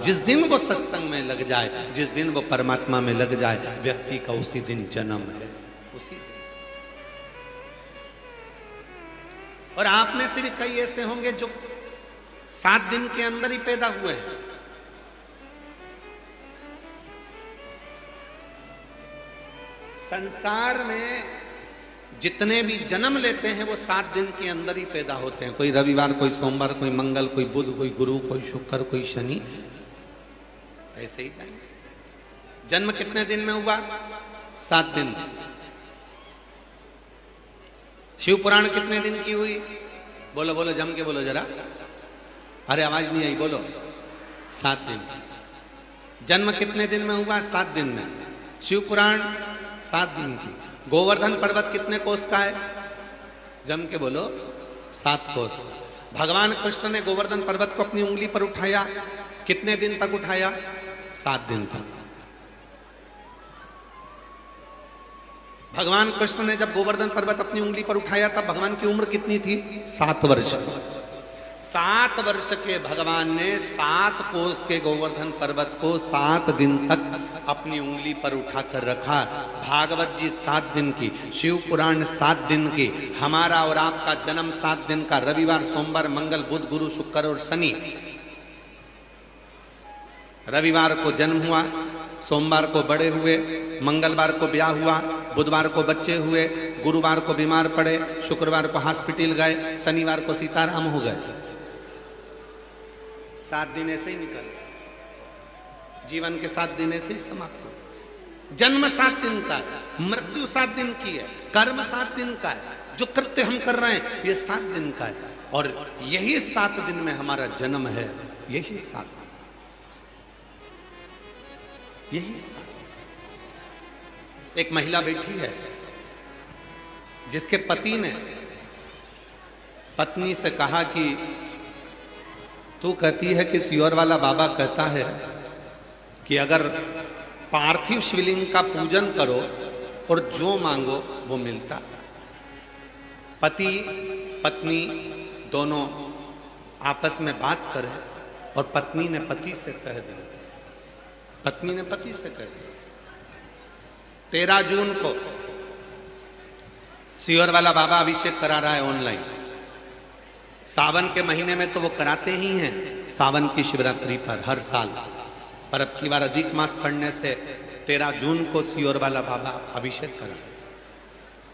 जिस दिन वो सत्संग में लग जाए, जिस दिन वो परमात्मा में लग जाए, व्यक्ति का उसी दिन जन्म है, उसी दिन। और आप में से भी कई ऐसे होंगे जो 7 दिन के अंदर ही पैदा हुए हैं। संसार में जितने भी जन्म लेते हैं वो 7 दिन के अंदर ही पैदा होते हैं। कोई रविवार, कोई सोमवार, कोई मंगल, कोई बुध, कोई गुरु, कोई शुक्र, कोई शनि, ऐसे ही जाएंगे। जन्म कितने दिन में हुआ? 7 दिन। शिव पुराण कितने दिन की हुई? बोलो बोलो, जम के बोलो जरा। अरे आवाज नहीं आई, बोलो। 7 दिन। जन्म कितने दिन में हुआ? 7 दिन में। शिव पुराण 7 दिन की। गोवर्धन पर्वत कितने कोस का है? जम के बोलो, 7 कोस। भगवान कृष्ण ने गोवर्धन पर्वत को अपनी उंगली पर उठाया, कितने दिन तक उठाया? 7 दिन तक। भगवान कृष्ण ने जब गोवर्धन पर्वत अपनी उंगली पर उठाया तब भगवान की उम्र कितनी थी? 7 वर्ष। 7 वर्ष के भगवान ने 7 कोस के गोवर्धन पर्वत को 7 दिन तक अपनी उंगली पर उठाकर रखा। भागवत जी 7 दिन की, शिव पुराण 7 दिन की, हमारा और आपका जन्म 7 दिन का। रविवार, सोमवार, मंगल, बुध, गुरु, शुक्र और शनि। रविवार को जन्म हुआ, सोमवार को बड़े हुए, मंगलवार को ब्याह हुआ, बुधवार को बच्चे हुए, गुरुवार को बीमार पड़े, शुक्रवार को हॉस्पिटल गए, शनिवार को सीताराम हो गए। 7 दिन ऐसे ही निकल, जीवन के 7 दिन ऐसे ही समाप्त हो। जन्म 7 दिन का है, मृत्यु 7 दिन की है, कर्म 7 दिन का है, जो कृत्य हम कर रहे हैं ये 7 दिन का है। और यही 7 दिन में हमारा जन्म है, यही 7, यही 7। एक महिला बैठी है जिसके पति ने पत्नी से कहा कि तू कहती है कि सियोर वाला बाबा कहता है कि अगर पार्थिव शिवलिंग का पूजन करो और जो मांगो वो मिलता। पति पत्नी दोनों आपस में बात करें और पत्नी ने पति से कह दिया, पत्नी ने पति से कह दिया 13 जून को सियोर वाला बाबा अभिषेक करा रहा है ऑनलाइन। सावन के महीने में तो वो कराते ही हैं, सावन की शिवरात्रि पर हर साल, पर अब की बार अधिक मास पढ़ने से 13 जून को सियोर वाला बाबा अभिषेक करा।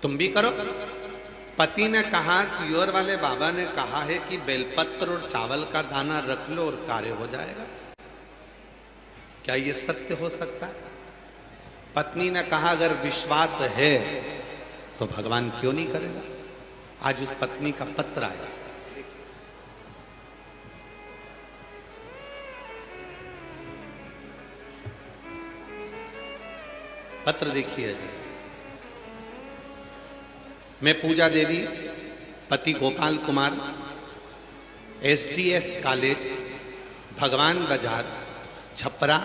तुम भी करो। पति ने कहा, सियोर वाले बाबा ने कहा है कि बेलपत्र और चावल का दाना रख लो और कार्य हो जाएगा। क्या ये सत्य हो सकता है? पत्नी ने कहा, अगर विश्वास है तो भगवान क्यों नहीं करेगा। आज उस पत्नी का पत्र आया। पत्र देखिए। मैं पूजा देवी, पति गोपाल कुमार, SDS कॉलेज, भगवान बाजार, छपरा,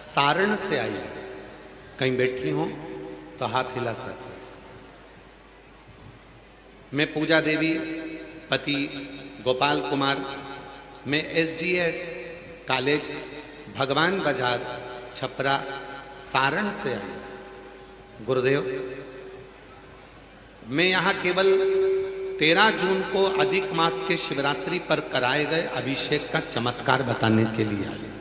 सारण से आई। कहीं बैठी हो तो हाथ हिला सकते। मैं पूजा देवी, पति गोपाल कुमार, मैं SDS कॉलेज, भगवान बाजार, छपरा, सारण से आई। गुरुदेव, मैं यहाँ केवल 13 जून को अधिक मास के शिवरात्रि पर कराए गए अभिषेक का चमत्कार बताने के लिए आई।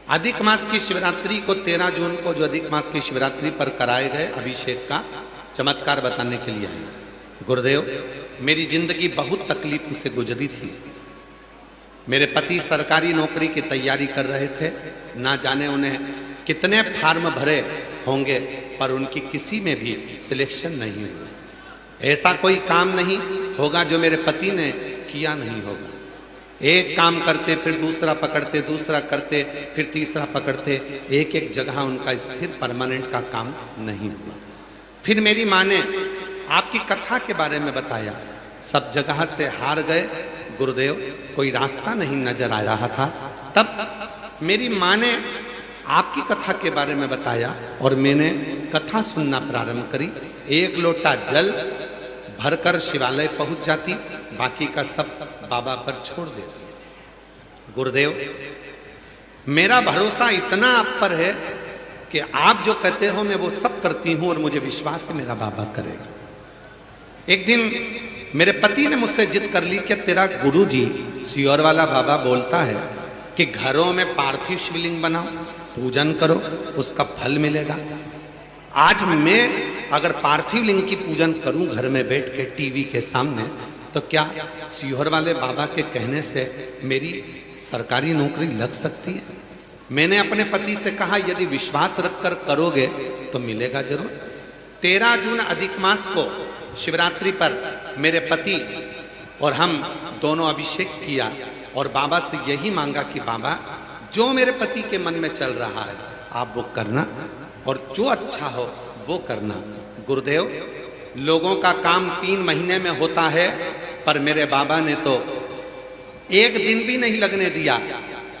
अधिक मास की शिवरात्रि को 13 जून को जो अधिक मास की शिवरात्रि पर कराए गए अभिषेक का चमत्कार बताने के लिए आई। गुरुदेव, मेरी जिंदगी बहुत तकलीफ से गुजरी थी। मेरे पति सरकारी नौकरी की तैयारी कर रहे थे, ना जाने उन्हें कितने फार्म भरे होंगे पर उनकी किसी में भी सिलेक्शन नहीं हुआ। ऐसा कोई काम नहीं होगा जो मेरे पति ने किया नहीं होगा। एक काम करते फिर दूसरा पकड़ते, दूसरा करते फिर तीसरा पकड़ते, एक एक जगह उनका स्थिर परमानेंट का काम नहीं हुआ। फिर मेरी माँ ने आपकी कथा के बारे में बताया, सब जगह से हार गए गुरुदेव, कोई रास्ता नहीं नजर आ रहा था। तब मेरी माँ ने आपकी कथा के बारे में बताया और मैंने कथा सुनना प्रारंभ करी। 1 लोटा जल भरकर शिवालय पहुंच जाती, बाकी का सब बाबा पर छोड़ देती। गुरुदेव, मेरा भरोसा इतना आप पर है कि आप जो कहते हो मैं वो सब करती हूं और मुझे विश्वास है मेरा बाबा करेगा। एक दिन मेरे पति ने मुझसे जिद कर ली कि तेरा गुरुजी सियोर वाला बाबा बोलता है कि घरों में पार्थिव शिवलिंग बनाओ, पूजन करो, उसका फल मिलेगा। आज मैं अगर पार्थिव लिंग की पूजन करूं घर में बैठ के टीवी के सामने, तो क्या सियोर वाले बाबा के कहने से मेरी सरकारी नौकरी लग सकती है? मैंने अपने पति से कहा यदि विश्वास रखकर करोगे तो मिलेगा जरूर। 13 जून अधिक मास को शिवरात्रि पर मेरे पति और हम दोनों अभिषेक किया और बाबा से यही मांगा कि बाबा जो मेरे पति के मन में चल रहा है आप वो करना और जो अच्छा हो वो करना। गुरुदेव, लोगों का काम 3 महीने में होता है, पर मेरे बाबा ने तो एक दिन भी नहीं लगने दिया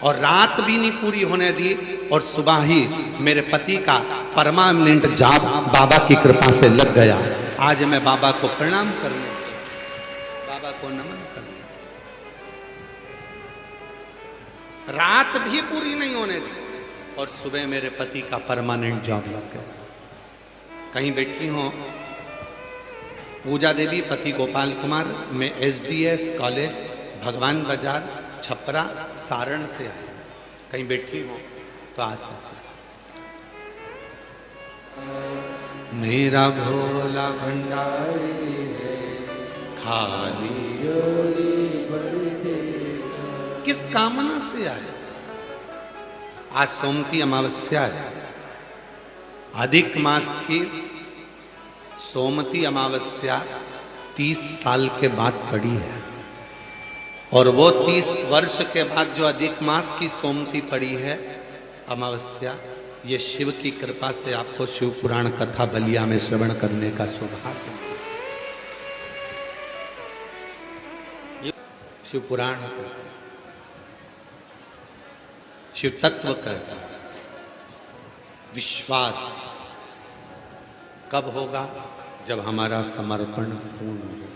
और रात भी नहीं पूरी होने दी और सुबह ही मेरे पति का परमानेंट जाप बाबा की कृपा से लग गया। आज मैं बाबा को प्रणाम करने, बाबा को नमन करने, रात भी पूरी नहीं होने दी और सुबह मेरे पति का परमानेंट जॉब लग गया। कहीं बैठी हो पूजा देवी, पति गोपाल कुमार, मैं SDS कॉलेज भगवान बाजार छपरा सारण से आई। कहीं बैठी हो तो आ सकते। मेरा भोला भंडारी है, खाली झोली भर देगा। किस कामना से आए? आज सोमती अमावस्या है, अधिक मास की सोमती अमावस्या 30 साल के बाद पड़ी है और वो 30 वर्ष के बाद जो अधिक मास की सोमती पड़ी है अमावस्या, ये शिव की कृपा से आपको शिव पुराण कथा बलिया में श्रवण करने का सौभाग्य। शिव पुराण कहते हैं, शिव तत्व कहते हैं। विश्वास कब होगा? जब हमारा समर्पण पूर्ण होगा।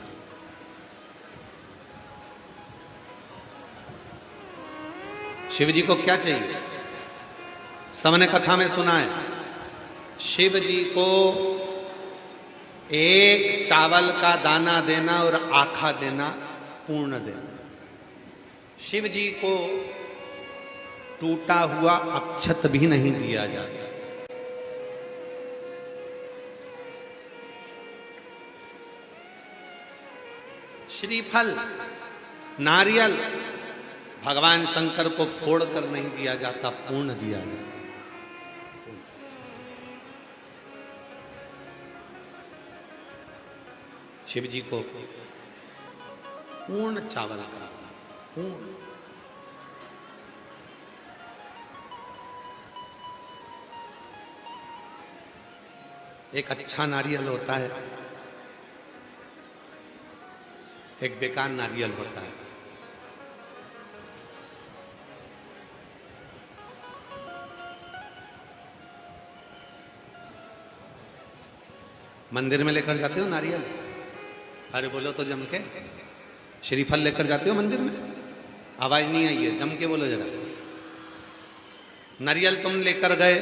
शिव जी को क्या चाहिए? सबने कथा में सुना है, शिव जी को एक चावल का दाना देना और आखा देना पूर्ण देना। शिव जी को टूटा हुआ अक्षत भी नहीं दिया जाता। श्रीफल, नारियल भगवान शंकर को फोड़कर नहीं दिया जाता, पूर्ण दिया जाता। शिव जी को पूर्ण चावल का, पूर्ण। एक अच्छा नारियल होता है, एक बेकार नारियल होता है। मंदिर में लेकर जाते हो नारियल? अरे बोलो तो जम के। श्रीफल लेकर जाते हो मंदिर में? आवाज नहीं आई है, जम के बोलो जरा। नारियल तुम लेकर गए,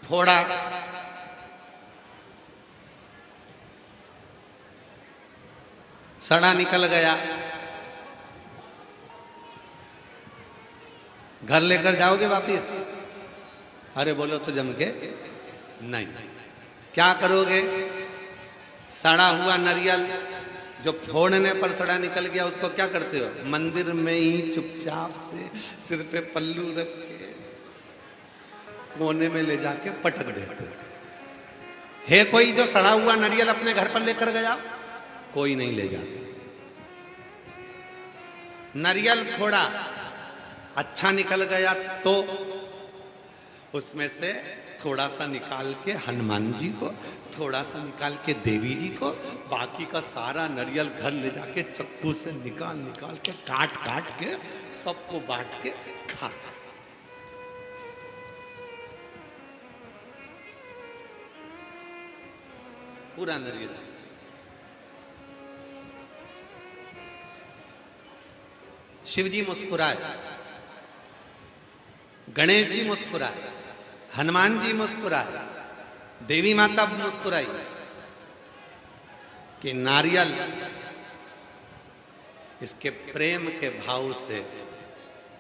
थोड़ा सड़ा निकल गया, घर लेकर जाओगे वापिस? अरे बोलो तो जम के नहीं। क्या करोगे? सड़ा हुआ नारियल जो फोड़ने पर सड़ा निकल गया, उसको क्या करते हो? मंदिर में ही चुपचाप से सिर पे पल्लू रख के कोने में ले जाके पटक देते। है कोई जो सड़ा हुआ नारियल अपने घर पर लेकर गया? कोई नहीं ले जाता। नारियल फोड़ा, अच्छा निकल गया तो उसमें से थोड़ा सा निकाल के हनुमान जी को, थोड़ा सा निकाल के देवी जी को, बाकी का सारा नारियल घर ले जाके चक्कू से निकाल निकाल के काट काट के सबको बांट के खा। पूरा नारियल शिव जी मुस्कुराए, गणेश जी मुस्कुराए, हनुमान जी मुस्कुराए, देवी माता मुस्कुराई कि नारियल इसके प्रेम के भाव से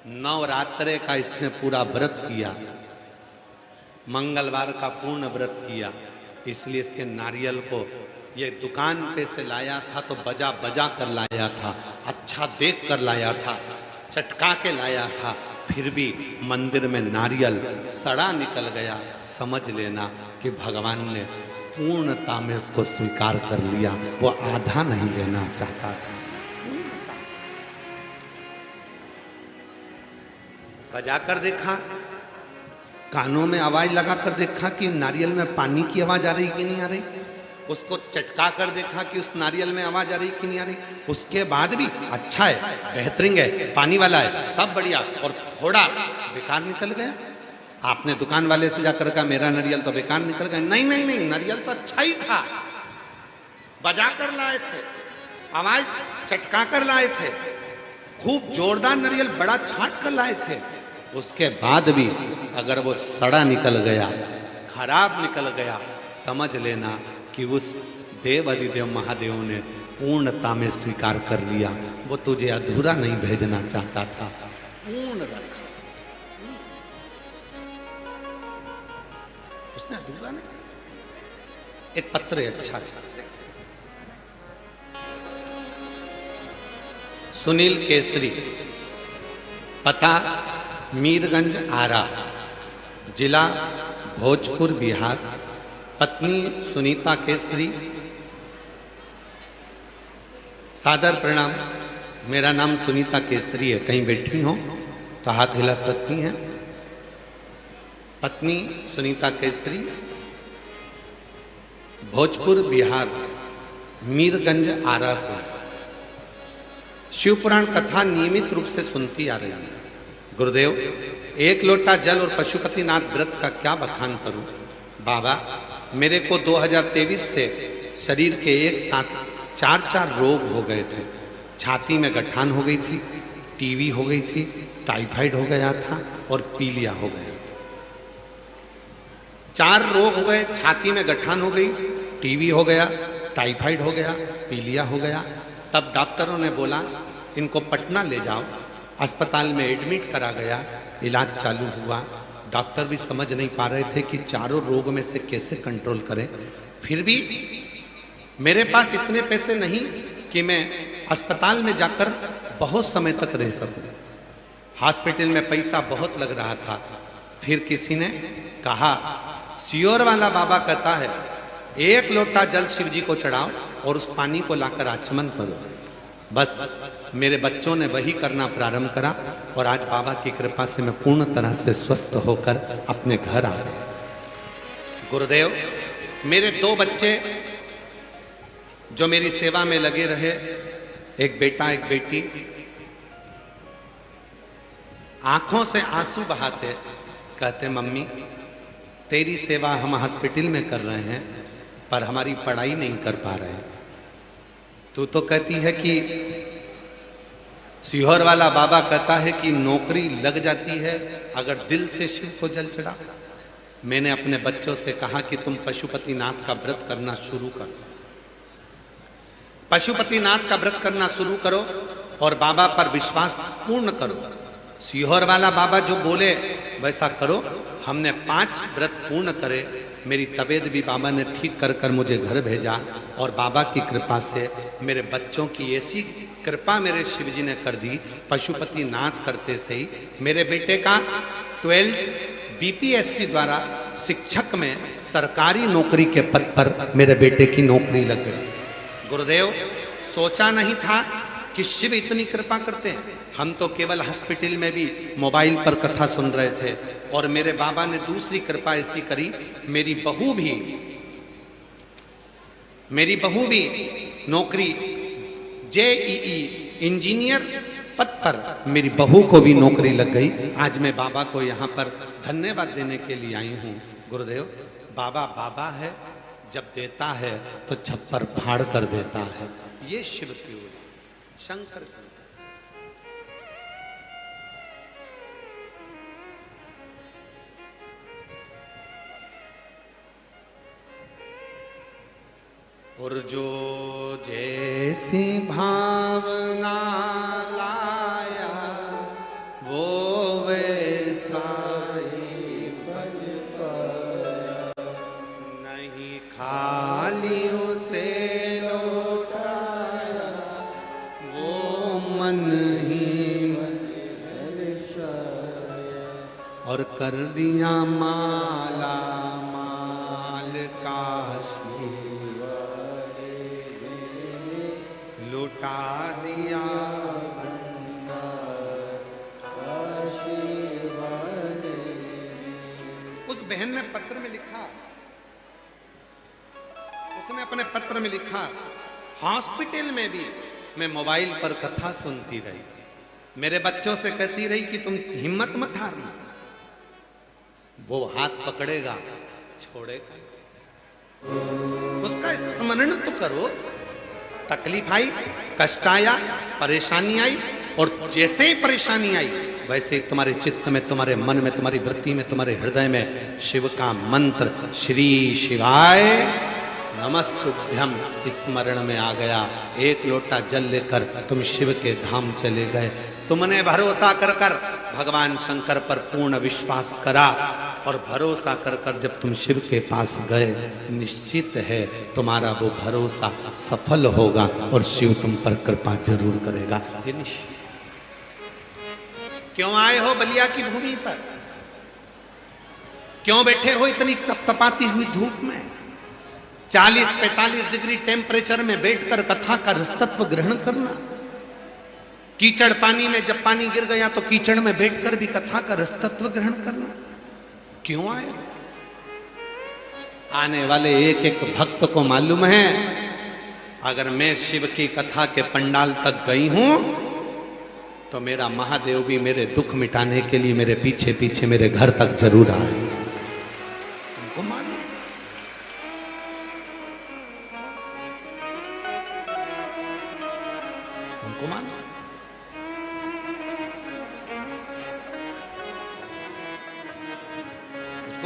नवरात्रे का इसने पूरा व्रत किया, मंगलवार का पूर्ण व्रत किया, इसलिए इसके नारियल को ये दुकान पे से लाया था तो बजा बजा कर लाया था, अच्छा देख कर लाया था, चटका के लाया था, फिर भी मंदिर में नारियल सड़ा निकल गया। समझ लेना कि भगवान ने पूर्णता में उसको स्वीकार कर लिया, वो आधा नहीं लेना चाहता था। बजा कर देखा, कानों में आवाज लगा कर देखा कि नारियल में पानी की आवाज आ रही कि नहीं आ रही, उसको चटका कर देखा कि उस नारियल में आवाज आ रही कि नहीं आ रही, उसके बाद भी अच्छा है, बेहतरीन है, पानी वाला है, सब बढ़िया, और थोड़ा बेकार निकल गया। आपने दुकान वाले से जाकर कहा मेरा नारियल तो बेकार निकल गया, नहीं नहीं नहीं, नारियल तो अच्छा ही था, बजा कर लाए थे, आवाज चटका कर लाए थे, खूब जोरदार नारियल बड़ा छाट कर लाए थे, उसके बाद भी अगर वो सड़ा निकल गया, खराब निकल गया, समझ लेना कि उस देव अधिदेव महादेव ने पूर्णता में स्वीकार कर लिया, वो तुझे अधूरा नहीं भेजना चाहता था, पूर्ण रखा, उसने अधूरा नहीं। एक पत्र है अच्छा था, सुनील केसरी, पता मीरगंज आरा, जिला भोजपुर बिहार, पत्नी सुनीता केसरी, सादर प्रणाम। मेरा नाम सुनीता केसरी है, कहीं बैठी हो तो हाथ हिला सकती हैं। पत्नी सुनीता केसरी, भोजपुर बिहार, मीरगंज आरा से शिव पुराण कथा नियमित रूप से सुनती आ रही है। गुरुदेव, एक लोटा जल और पशुपतिनाथ व्रत का क्या बखान करूं? बाबा, मेरे को 2023 से शरीर के एक साथ 4 रोग हो गए थे। छाती में गठान हो गई थी, टीवी हो गई थी, टाइफाइड हो गया था और पीलिया हो गया था। 4 रोग हो गए, छाती में गठान हो गई, टीवी हो गया, टाइफाइड हो गया, पीलिया हो गया। तब डॉक्टरों ने बोला इनको पटना ले जाओ, अस्पताल में एडमिट करा गया, इलाज चालू हुआ। डॉक्टर भी समझ नहीं पा रहे थे कि चारों रोग में से कैसे कंट्रोल करें। फिर भी मेरे पास इतने पैसे नहीं कि मैं अस्पताल में जाकर बहुत समय तक रह सकूं। हॉस्पिटल में पैसा बहुत लग रहा था। फिर किसी ने कहा, सियोर वाला बाबा कहता है 1 लोटा जल शिव जी को चढ़ाओ और उस पानी को लाकर आचमन करो। बस मेरे बच्चों ने वही करना प्रारंभ करा और आज बाबा की कृपा से मैं पूर्ण तरह से स्वस्थ होकर अपने घर आ गया। गुरुदेव, मेरे 2 बच्चे जो मेरी सेवा में लगे रहे, एक बेटा एक बेटी, आंखों से आंसू बहाते कहते मम्मी तेरी सेवा हम हॉस्पिटल में कर रहे हैं पर हमारी पढ़ाई नहीं कर पा रहे। तू तो कहती है कि सीहोर वाला बाबा कहता है कि नौकरी लग जाती है अगर दिल से शिव को जल चढ़ा। मैंने अपने बच्चों से कहा कि तुम पशुपतिनाथ का व्रत करना शुरू करो, पशुपतिनाथ का व्रत करना शुरू करो और बाबा पर विश्वास पूर्ण करो। सीहोर वाला बाबा जो बोले वैसा करो। हमने 5 व्रत पूर्ण करे, मेरी तबीयत भी बाबा ने ठीक कर कर मुझे घर भेजा और बाबा की कृपा से मेरे बच्चों की ऐसी कृपा मेरे शिव जी ने कर दी। पशुपतिनाथ करते से ही मेरे बेटे का 12th बीपीएससी द्वारा शिक्षक में सरकारी नौकरी के पद पर मेरे बेटे की नौकरी लग गई। गुरुदेव, सोचा नहीं था कि शिव इतनी कृपा करते हैं। हम तो केवल हॉस्पिटल में भी मोबाइल पर कथा सुन रहे थे और मेरे बाबा ने दूसरी कृपा ऐसी करी, मेरी बहू भी नौकरी जेईई इंजीनियर पद पर मेरी बहू को भी नौकरी लग गई। आज मैं बाबा को यहाँ पर धन्यवाद देने के लिए आई हूँ। गुरुदेव, बाबा बाबा है, जब देता है तो छप्पर फाड़ कर देता है। ये शिव की ओर, शंकर की। और जो जैसी भावना लाया वो वैसा ही फल पाया। नहीं खाली उसे लौटाया वो मन ही मन दर्शाया। और कर दिया माला माल काशी लुटा दिया उस बहन ने पत्र में लिखा, उसने अपने पत्र में लिखा, हॉस्पिटल में भी मैं मोबाइल पर कथा सुनती रही, मेरे बच्चों से कहती रही कि तुम हिम्मत मत हारना, वो हाथ पकड़ेगा छोड़ेगा, उसका स्मरण तो करो। तकलीफ आई, कष्ट आया, परेशानी आई, और जैसे ही परेशानी आई वैसे ही तुम्हारे चित्त में, तुम्हारे मन में, तुम्हारी वृत्ति में, तुम्हारे हृदय में शिव का मंत्र श्री शिवाय नमस्तुभ्यम स्मरण में आ गया। एक लोटा जल लेकर तुम शिव के धाम चले गए। तुमने भरोसा कर कर भगवान शंकर पर पूर्ण विश्वास करा, और भरोसा कर कर जब तुम शिव के पास गए, निश्चित है तुम्हारा वो भरोसा सफल होगा और शिव तुम पर कृपा जरूर करेगा। ये निश्चित। क्यों आए हो बलिया की भूमि पर? क्यों बैठे हो इतनी तपतपाती हुई धूप में? 40-45 डिग्री टेम्परेचर में बैठकर कथा का रसतत्व ग्रहण करना। कीचड़ पानी में जब पानी गिर गया तो कीचड़ में बैठकर भी कथा का रसतत्व ग्रहण करना। क्यों आए? आने वाले एक एक भक्त को मालूम है, अगर मैं शिव की कथा के पंडाल तक गई हूं तो मेरा महादेव भी मेरे दुख मिटाने के लिए मेरे पीछे पीछे मेरे घर तक जरूर आए। उनको मालूम, उनको मालूम।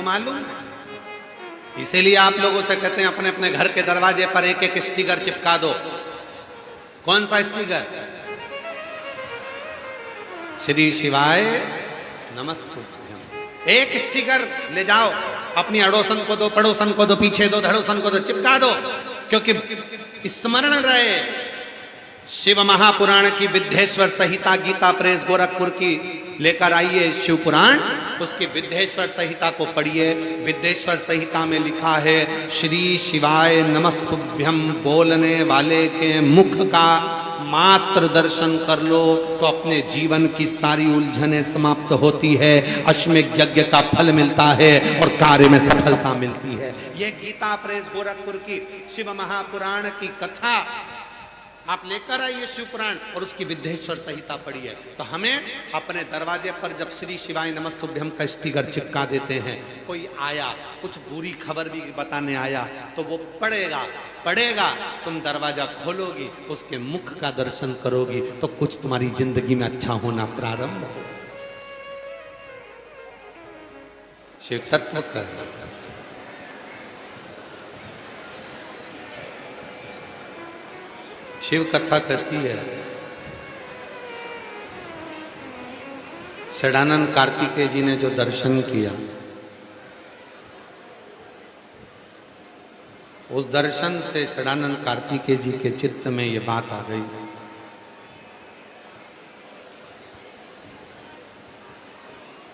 मालूम। इसीलिए आप लोगों से कहते हैं अपने अपने घर के दरवाजे पर एक एक स्टिकर चिपका दो। कौन सा स्टिकर? श्री शिवाय नमस्तुभ्यम। एक स्टिकर ले जाओ, अपनी अड़ोसन को दो, पड़ोसन को दो, पीछे दो, धड़ोसन को दो, चिपका दो, क्योंकि स्मरण रहे। शिव महापुराण की विद्धेश्वर संहिता गीता प्रेस गोरखपुर की लेकर आइए शिव पुराण, उसकी विद्धेश्वर संहिता को पढ़िए। विद्धेश्वर संहिता में लिखा है श्री शिवाय नमस्तुभ्यम बोलने वाले के मुख का मात्र दर्शन कर लो तो अपने जीवन की सारी उलझनें समाप्त होती है, अश्वमेध यज्ञ का फल मिलता है और कार्य में सफलता मिलती है। ये गीता प्रेस गोरखपुर की शिव महापुराण की कथा आप लेकर आइए शिव पुराण और उसकी विद्धेश्वर संहिता पढ़िए। तो हमें अपने दरवाजे पर जब श्री शिवाय नमस्तुभ्यम का स्टिकर चिपका देते हैं, कोई आया कुछ बुरी खबर भी बताने आया तो वो पढ़ेगा, तुम दरवाजा खोलोगी, उसके मुख का दर्शन करोगी तो कुछ तुम्हारी जिंदगी में अच्छा होना प्रारंभ हो। शिव तत्व कर शिव कथा कहती है, षडानंद कार्तिकेय जी ने जो दर्शन किया, उस दर्शन से षडानंद कार्तिकेय जी के चित्त में ये बात आ गई,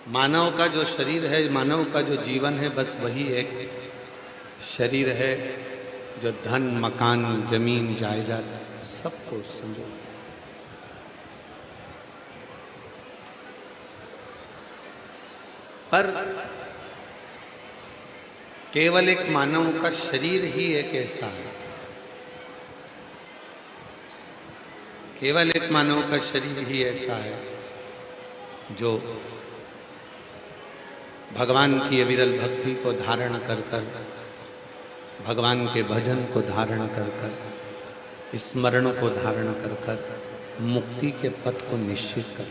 मानव का जो शरीर है, मानव का जो जीवन है, बस वही एक शरीर है जो धन मकान जमीन जायदाद सबको संजो। पर केवल एक मानव का शरीर ही एक ऐसा है, केवल एक मानव का शरीर ही ऐसा है जो भगवान की अविरल भक्ति को धारण कर कर, भगवान के भजन को धारण कर कर, स्मरण को धारण कर कर मुक्ति के पथ को निश्चित कर।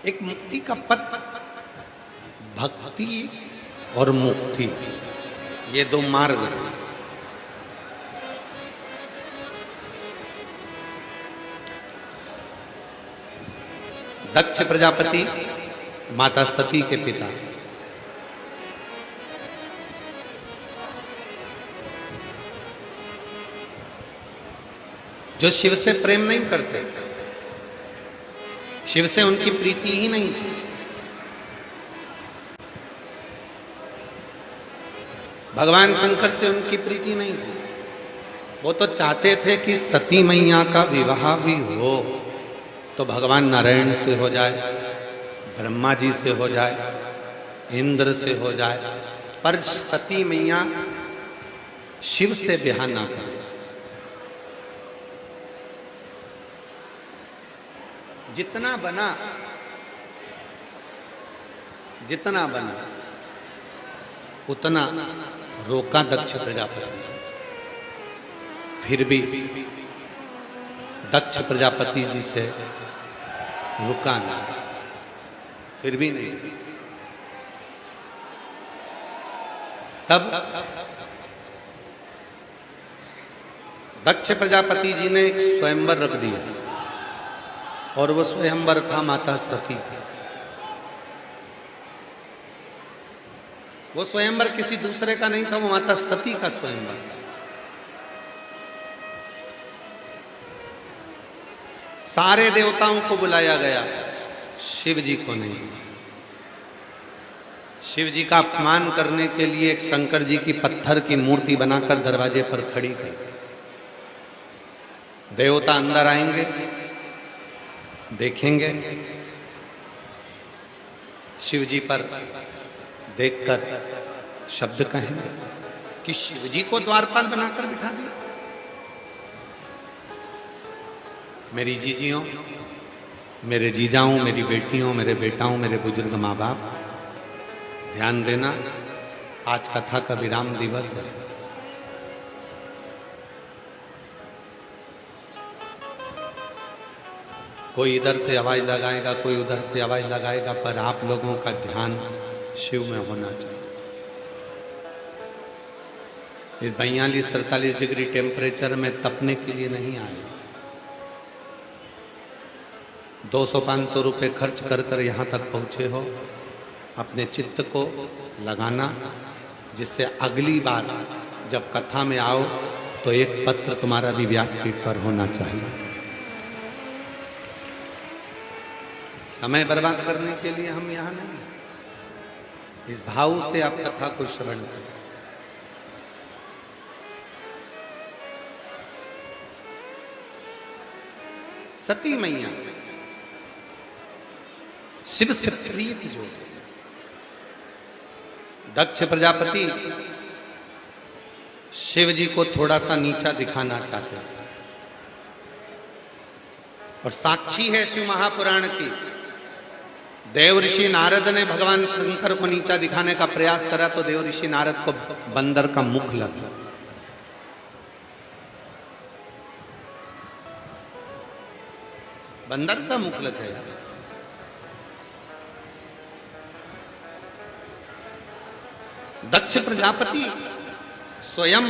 एक मुक्ति का पथ भक्ति और मुक्ति, ये दो मार्ग हैं। दक्ष प्रजापति माता सती के पिता, जो शिव से प्रेम नहीं करते, शिव से उनकी प्रीति ही नहीं थी। भगवान शंकर से उनकी प्रीति नहीं थी। वो तो चाहते थे कि सती मैया का विवाह भी हो तो भगवान नारायण से हो जाए, ब्रह्मा जी से हो जाए, इंद्र से हो जाए, पर सती मैया शिव से ब्याह ना करे। जितना बना उतना रोका दक्ष प्रजापति, फिर भी दक्ष प्रजापति जी से रुका ना, फिर भी नहीं। तब दक्ष प्रजापति जी ने एक स्वयंवर रख दिया, और वो स्वयंवर था माता सती। वो स्वयंवर किसी दूसरे का नहीं था, वो माता सती का स्वयंवर था। सारे देवताओं को बुलाया गया, शिव जी को नहीं। शिव जी का अपमान करने के लिए एक शंकर जी की पत्थर की मूर्ति बनाकर दरवाजे पर खड़ी कर, देवता अंदर आएंगे, देखेंगे, शिव जी पर देखकर शब्द कहेंगे कि शिव जी को द्वारपाल बनाकर बिठा दिया। मेरी जीजियों, मेरे जीजाओं, मेरी बेटियों, मेरे बेटाओं, मेरे बुजुर्ग माँ बाप, ध्यान देना, आज कथा का विराम दिवस है। कोई इधर से आवाज लगाएगा, कोई उधर से आवाज लगाएगा, पर आप लोगों का ध्यान शिव में होना चाहिए। इस 42-43 डिग्री टेम्परेचर में तपने के लिए नहीं आए। 200-500 रुपए खर्च कर कर यहाँ तक पहुँचे हो। अपने चित्त को लगाना, जिससे अगली बार जब कथा में आओ तो एक पत्र तुम्हारा भी व्यासपीठ पर होना चाहिए। समय बर्बाद करने के लिए हम यहाँ नहीं हैं। इस भाव से आप कथा को श्रवण करें। सती मैया शिव से प्रीति जो दक्ष प्रजापति शिव जी को थोड़ा सा नीचा दिखाना चाहते थे, और साक्षी है शिव महापुराण की। देव ऋषि नारद ने भगवान शंकर को नीचा दिखाने का प्रयास करा तो देव ऋषि नारद को बंदर का मुख लगा। बंदर का मुख लग गया। दक्ष प्रजापति स्वयं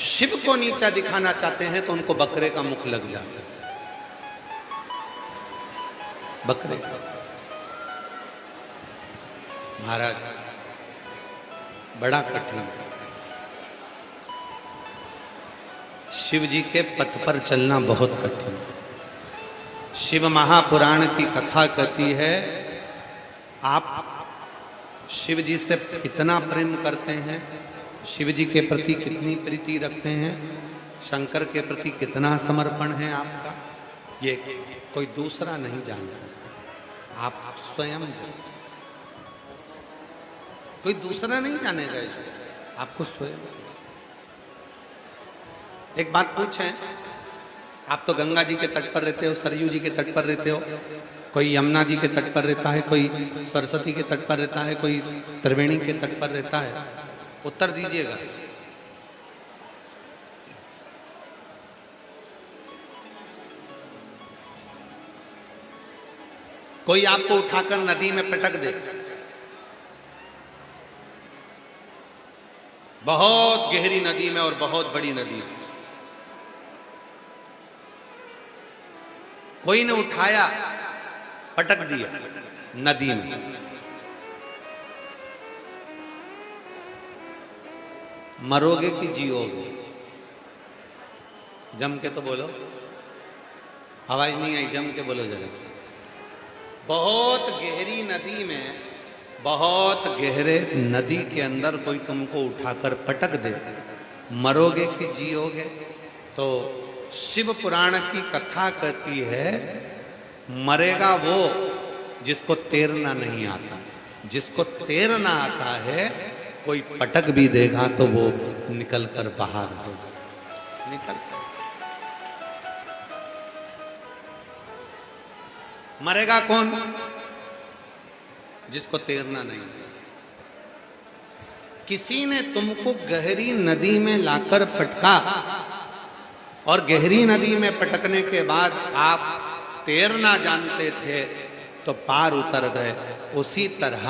शिव को नीचा दिखाना चाहते हैं तो उनको बकरे का मुख लग जाता है। बकरे का। महाराज बड़ा कठिन है। शिव जी के पथ पर चलना बहुत कठिन है। शिव महापुराण की कथा कहती है, आप शिव जी से कितना प्रेम करते हैं, शिव जी के प्रति कितनी प्रीति रखते हैं, शंकर के प्रति कितना समर्पण है आपका, ये कोई दूसरा नहीं जान सकता। आप स्वयं जानते, कोई दूसरा नहीं जानेगा इसको, आपको स्वयं। एक बात पूछें, आप तो गंगा जी के तट पर रहते हो, सरयू जी के तट पर रहते हो, कोई यमुना जी के तट पर रहता है, कोई सरस्वती के तट पर रहता है, कोई त्रिवेणी के तट पर रहता है। उत्तर दीजिएगा। कोई आपको उठाकर नदी में पटक दे, बहुत गहरी नदी में और बहुत बड़ी नदी में। कोई ने उठाया, पटक दिया नदी में। मरोगे कि जियोगे? जम के तो बोलो, आवाज नहीं आई, जम के बोलो जरा। बहुत गहरी नदी में, बहुत गहरे नदी के अंदर कोई तुमको उठाकर पटक दे, मरोगे कि जियोगे? तो शिव पुराण की कथा कहती है, मरेगा वो जिसको तैरना नहीं आता। जिसको तैरना आता है, कोई पटक भी देगा तो वो निकल कर बाहर होगा, निकल कर। मरेगा कौन? जिसको तैरना नहीं। किसी ने तुमको गहरी नदी में लाकर पटका और गहरी नदी में पटकने के बाद आप तैरना जानते थे तो पार उतर गए। उसी तरह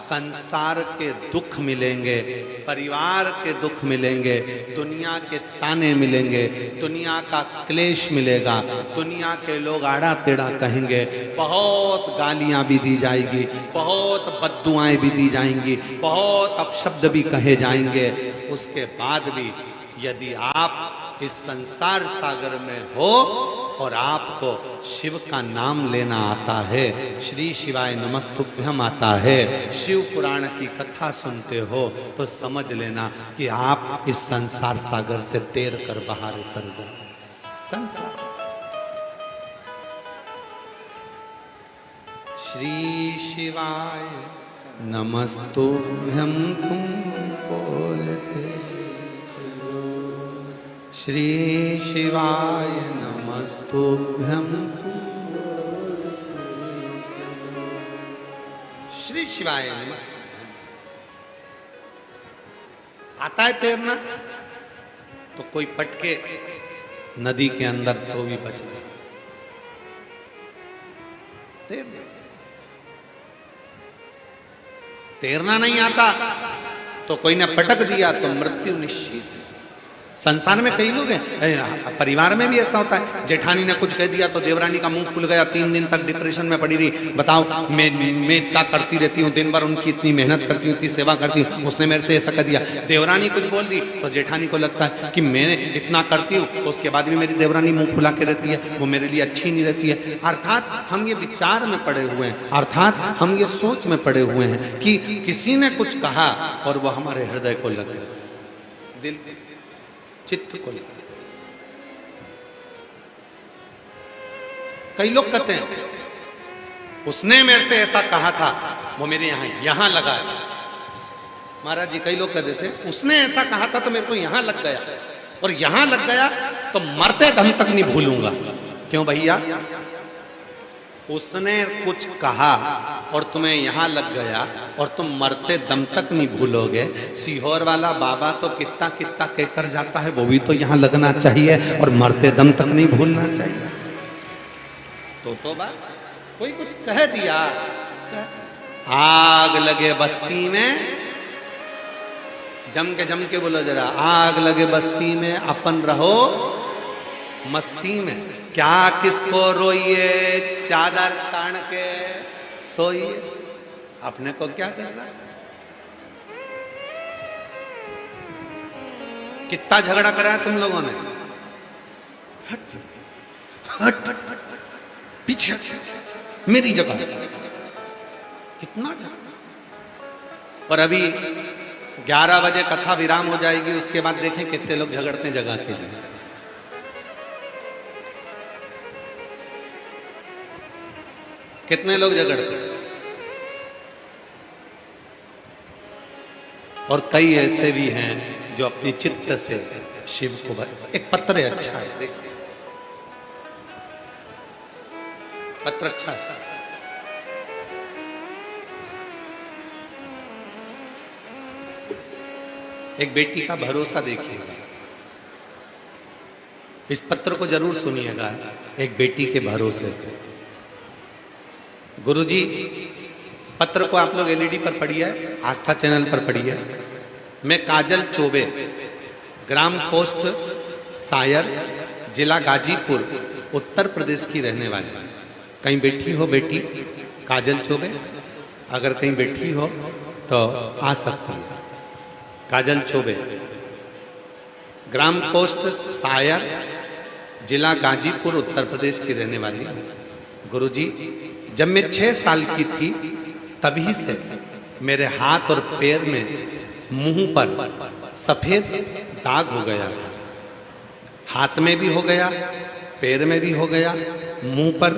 संसार के दुख मिलेंगे, परिवार के दुख मिलेंगे, दुनिया के ताने मिलेंगे, दुनिया का क्लेश मिलेगा, दुनिया के लोग आड़ा टेढ़ा कहेंगे, बहुत गालियां भी दी जाएगी, बहुत बद्दुआएं भी दी जाएंगी, बहुत अपशब्द भी कहे जाएंगे। उसके बाद भी यदि आप इस संसार सागर में हो और आपको शिव का नाम लेना आता है, श्री शिवाय नमस्तुभ्यम आता है, शिव पुराण की कथा सुनते हो, तो समझ लेना कि आप इस संसार सागर से तैर कर बाहर उतर जाओ। संसार श्री शिवाय नमस्तुभ्यम तुम बोलते, श्री शिवाय नमस्तुभ्यम। श्री शिवाय नमस्तुभ्यम। आता है तैरना तो कोई पटके नदी के अंदर तो भी बच गया। तैरना नहीं आता तो कोई ने पटक दिया तो मृत्यु निश्चित है। संसार में कई लोग हैं, परिवार में भी ऐसा होता है। जेठानी ने कुछ कह दिया तो देवरानी का मुंह खुल गया, 3 दिन तक डिप्रेशन में पड़ी रही। बताओ, मैं इतना करती रहती हूँ, दिन भर उनकी इतनी मेहनत करती हूँ, इतनी सेवा करती हूँ, उसने मेरे से ऐसा कह दिया। देवरानी कुछ बोल दी तो जेठानी को लगता है कि मैं इतना करती हूँ, उसके बाद भी मेरी देवरानी मुंह खुला के रहती है, वो मेरे लिए अच्छी नहीं रहती है। अर्थात हम ये विचार में पड़े हुए हैं, अर्थात हम ये सोच में पड़े हुए हैं कि किसी ने कुछ कहा और वो हमारे हृदय को लग गया, दिल चित्त को। कई लोग कहते हैं उसने मेरे से ऐसा कहा था, वो मेरे यहां लगा है। महाराज जी, कई लोग कहते थे उसने ऐसा कहा था तो मेरे को यहां लग गया, और यहां लग गया तो मरते दम तक नहीं भूलूंगा। क्यों भैया? उसने कुछ कहा और तुम्हें यहां लग गया और तुम मरते दम तक नहीं भूलोगे। सीहोर वाला बाबा तो कितना कितना कहकर जाता है, वो भी तो यहां लगना चाहिए और मरते दम तक नहीं भूलना चाहिए। तो बात कोई कुछ कह दिया, आग लगे बस्ती में, जम के बोलो जरा, आग लगे बस्ती में अपन रहो मस्ती में। क्या किसको रोइए चादर तान के सोइए, अपने को क्या कर रहा? कितना झगड़ा करा है तुम लोगों ने? हट हट पीछे, मेरी जगह। कितना झगड़ा। और अभी 11 बजे कथा विराम हो जाएगी, उसके बाद देखें कितने लोग झगड़ते हैं जगह के लिए। कितने लोग झगड़ते हैं। और कई ऐसे भी हैं जो अपनी चित्त से शिव को। एक पत्र है, अच्छा है, पत्र अच्छा है। एक बेटी का भरोसा देखिएगा, इस पत्र को जरूर सुनिएगा। एक बेटी के भरोसे से। गुरुजी, पत्र को आप लोग एलईडी पर पढ़िए, आस्था चैनल पर पढ़िए। मैं काजल चौबे, ग्राम पोस्ट सायर, जिला गाजीपुर, उत्तर प्रदेश की रहने वाली। कहीं बैठी हो बेटी काजल चौबे? अगर कहीं बैठी हो तो आ सकती है। काजल चौबे, ग्राम पोस्ट सायर, जिला गाजीपुर, उत्तर प्रदेश की रहने वाली। गुरुजी, जब मैं 6 साल की थी तभी से मेरे हाथ और पैर में, मुंह पर सफेद दाग हो गया था। हाथ में भी हो गया, पैर में भी हो गया, मुंह पर,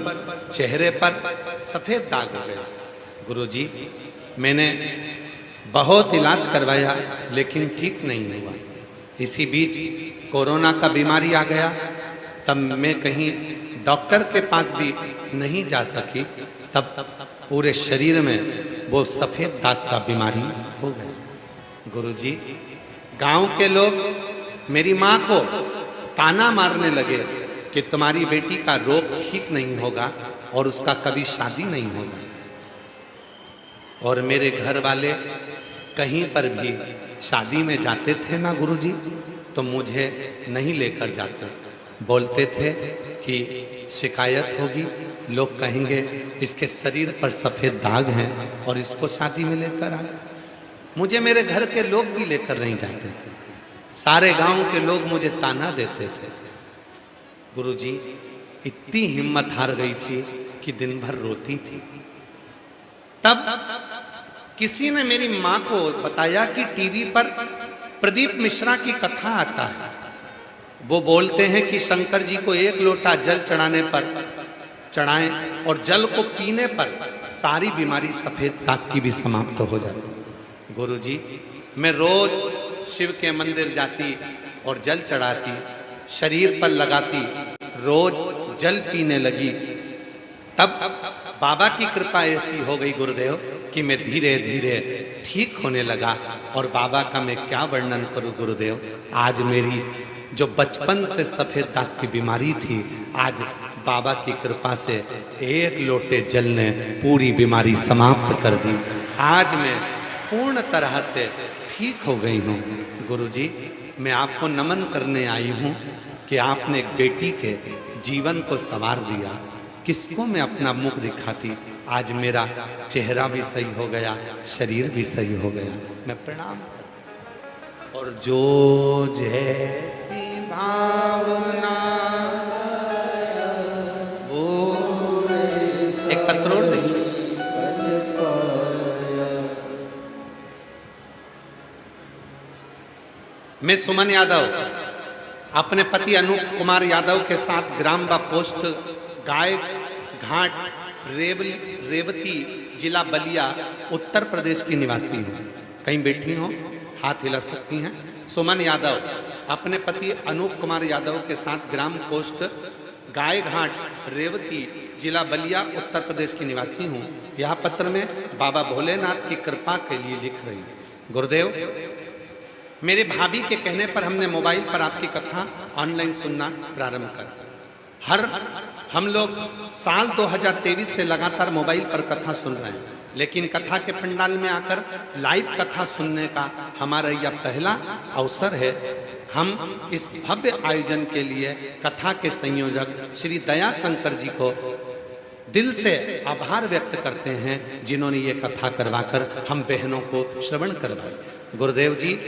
चेहरे पर सफेद दाग हो गया। गुरुजी, मैंने बहुत इलाज करवाया लेकिन ठीक नहीं हुआ। इसी बीच कोरोना का बीमारी आ गया, तब मैं कहीं डॉक्टर के पास भी नहीं जा सकी। तब पूरे शरीर में वो सफेद दाग का बीमारी हो गया। गुरुजी, गांव के लोग मेरी माँ को ताना मारने लगे कि तुम्हारी बेटी का रोग ठीक नहीं होगा और उसका कभी शादी नहीं होगा। और मेरे घर वाले कहीं पर भी शादी में जाते थे ना गुरुजी, तो मुझे नहीं लेकर जाते। बोलते थे कि शिकायत होगी, लोग कहेंगे इसके शरीर पर सफेद दाग हैं और इसको शादी में लेकर आ गए। मुझे मेरे घर के लोग भी लेकर नहीं जाते थे। सारे गांव के लोग मुझे ताना देते थे। गुरुजी, इतनी हिम्मत हार गई थी कि दिन भर रोती थी। तब किसी ने मेरी माँ को बताया कि टीवी पर प्रदीप मिश्रा की कथा आता है। वो बोलते हैं कि शंकर जी को 1 लोटा जल चढ़ाने पर चढ़ाएं और जल को पीने पर सारी बीमारी सफेद दाग की भी समाप्त हो जाती। गुरुजी, मैं रोज शिव के मंदिर जाती और जल चढ़ाती, शरीर पर लगाती, रोज जल पीने लगी। तब बाबा की कृपा ऐसी हो गई गुरुदेव कि मैं धीरे धीरे ठीक होने लगा। और बाबा का मैं क्या वर्णन करूं गुरुदेव, आज मेरी जो बचपन से सफेद दाग की बीमारी थी, आज बाबा की कृपा से 1 लोटे जल ने पूरी बीमारी समाप्त कर दी। आज मैं पूर्ण तरह से ठीक हो गई हूँ। गुरुजी, मैं आपको नमन करने आई हूँ कि आपने एक बेटी के जीवन को संवार दिया। किसको मैं अपना मुख दिखाती, आज मेरा चेहरा भी सही हो गया, शरीर भी सही हो गया। मैं प्रणाम। और जो जैसी भावना वो, एक पत्रोड़ देखिए। मैं सुमन यादव अपने पति अनूप कुमार यादव के साथ ग्राम व पोस्ट गाय घाट रेवती, जिला बलिया, उत्तर प्रदेश की निवासी हूँ। कहीं बैठी हो, हाथ हिला सकती हैं। सुमन यादव अपने पति अनूप कुमार यादव के साथ ग्राम पोस्ट गाय घाट रेवती, जिला बलिया, उत्तर प्रदेश की निवासी हूँ। यह पत्र में बाबा भोलेनाथ की कृपा के लिए लिख रही हूँ। गुरुदेव, मेरे भाभी के कहने पर हमने मोबाइल पर आपकी कथा ऑनलाइन सुनना प्रारंभ करा। हम लोग साल 2023 से लगातार मोबाइल पर कथा सुन रहे हैं, लेकिन कथा के पंडाल में आकर लाइव कथा सुनने का हमारा यह पहला अवसर है। हम इस भव्य आयोजन के लिए कथा के संयोजक श्री दया शंकर जी को दिल से आभार व्यक्त करते हैं, जिन्होंने ये कथा करवाकर हम बहनों को श्रवण करवाई। गुरुदेव जी,